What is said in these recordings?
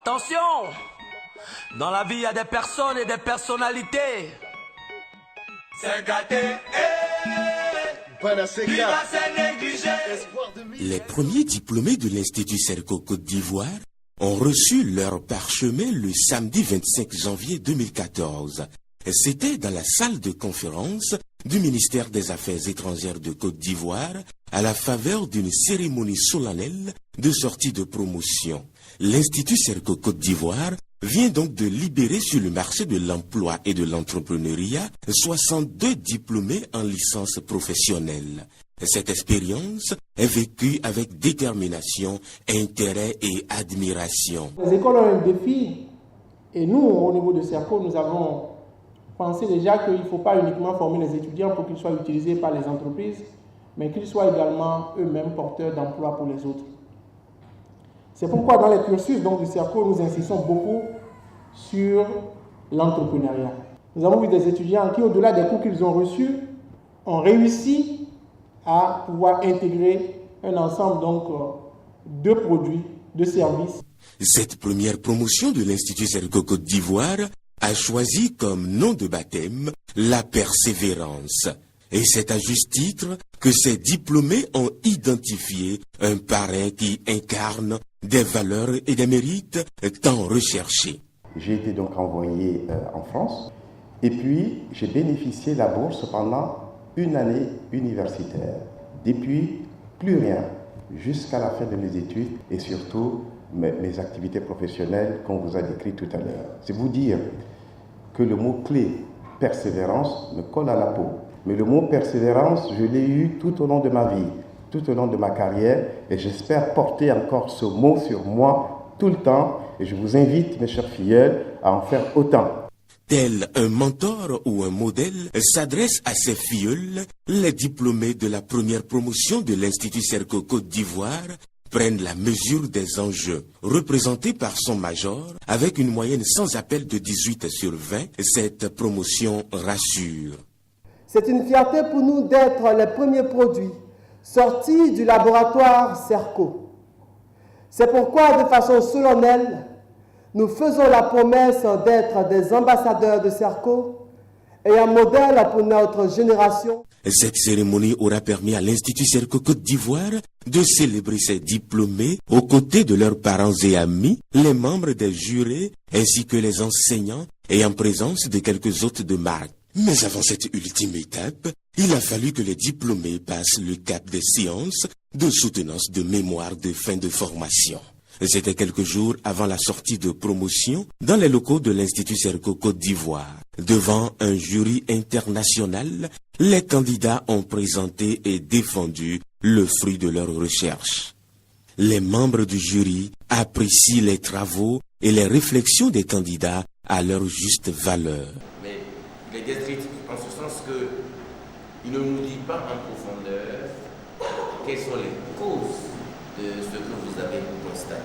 Attention, dans la vie, il y a des personnes et des personnalités. C'est gâté, Les premiers diplômés de l'Institut Serco Côte d'Ivoire ont reçu leur parchemin le samedi 25 janvier 2014. C'était dans la salle de conférence du ministère des Affaires étrangères de Côte d'Ivoire à la faveur d'une cérémonie solennelle de sortie de promotion. L'Institut Serco Côte d'Ivoire vient donc de libérer sur le marché de l'emploi et de l'entrepreneuriat 62 diplômés en licence professionnelle. Cette expérience est vécue avec détermination, intérêt et admiration. Les écoles ont un défi et nous, au niveau de Serco, nous avons pensé déjà qu'il ne faut pas uniquement former les étudiants pour qu'ils soient utilisés par les entreprises, mais qu'ils soient également eux-mêmes porteurs d'emploi pour les autres. C'est pourquoi dans les cursus donc, du Serco, nous insistons beaucoup sur l'entrepreneuriat. Nous avons vu des étudiants qui, au-delà des cours qu'ils ont reçus, ont réussi à pouvoir intégrer un ensemble donc, de produits, de services. Cette première promotion de l'Institut Serco Côte d'Ivoire a choisi comme nom de baptême la persévérance. Et c'est à juste titre que ces diplômés ont identifié un parrain qui incarne des valeurs et des mérites tant recherchés. J'ai été donc envoyé en France et puis j'ai bénéficié de la bourse pendant une année universitaire. Depuis, plus rien, jusqu'à la fin de mes études et surtout mes activités professionnelles qu'on vous a décrites tout à l'heure. C'est vous dire que le mot-clé persévérance me colle à la peau. Mais le mot persévérance, je l'ai eu tout au long de ma vie, tout au long de ma carrière et j'espère porter encore ce mot sur moi tout le temps et je vous invite, mes chers filleuls, à en faire autant. Tel un mentor ou un modèle s'adresse à ses filleuls, les diplômés de la première promotion de l'Institut Serco Côte d'Ivoire prennent la mesure des enjeux. Représentés par son major, avec une moyenne sans appel de 18 sur 20, cette promotion rassure. C'est une fierté pour nous d'être les premiers produits sortis du laboratoire Serco. C'est pourquoi, de façon solennelle, nous faisons la promesse d'être des ambassadeurs de Serco et un modèle pour notre génération. Cette cérémonie aura permis à l'Institut Serco Côte d'Ivoire de célébrer ses diplômés aux côtés de leurs parents et amis, les membres des jurés ainsi que les enseignants et en présence de quelques hôtes de marque. Mais avant cette ultime étape, il a fallu que les diplômés passent le cap des séances de soutenance de mémoire de fin de formation. C'était quelques jours avant la sortie de promotion dans les locaux de l'Institut Serco Côte d'Ivoire. Devant un jury international, les candidats ont présenté et défendu le fruit de leurs recherches. Les membres du jury apprécient les travaux et les réflexions des candidats à leur juste valeur. Mais il est descriptif en ce sens qu'il ne nous dit pas en profondeur quelles sont les causes de ce que vous avez constaté.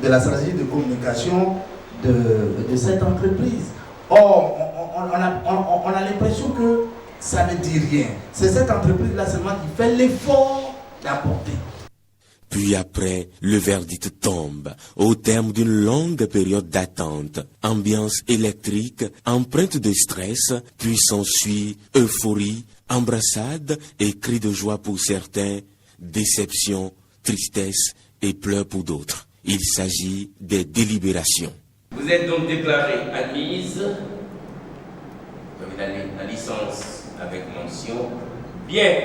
De la stratégie de communication de cette entreprise. Or, on a l'impression que ça ne dit rien. C'est cette entreprise-là seulement qui fait l'effort d'apporter. Puis après, le verdict tombe, au terme d'une longue période d'attente. Ambiance électrique, empreinte de stress, puis s'ensuit euphorie, embrassade et cris de joie pour certains, déception, tristesse et pleurs pour d'autres. Il s'agit des délibérations. Vous êtes donc déclarée admise, vous avez la licence avec mention, bien.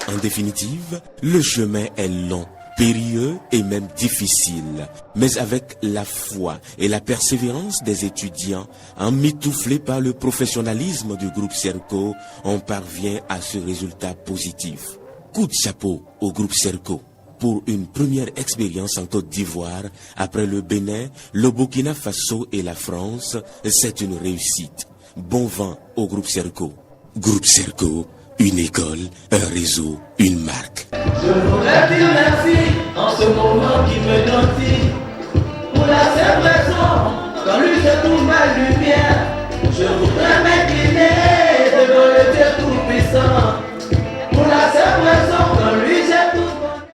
En définitive, le chemin est long, périlleux et même difficile. Mais avec la foi et la persévérance des étudiants, emmitouflés par le professionnalisme du groupe Serco, on parvient à ce résultat positif. Coup de chapeau au groupe Serco pour une première expérience en Côte d'Ivoire. Après le Bénin, le Burkina Faso et la France, c'est une réussite. Bon vent au groupe Serco. Groupe Serco, une école, un réseau, une marque. Je voudrais dire merci en ce moment qui me donne pour la seule raison, dans lui je trouve ma lumière. Je voudrais m'incliner devant le Dieu tout-puissant.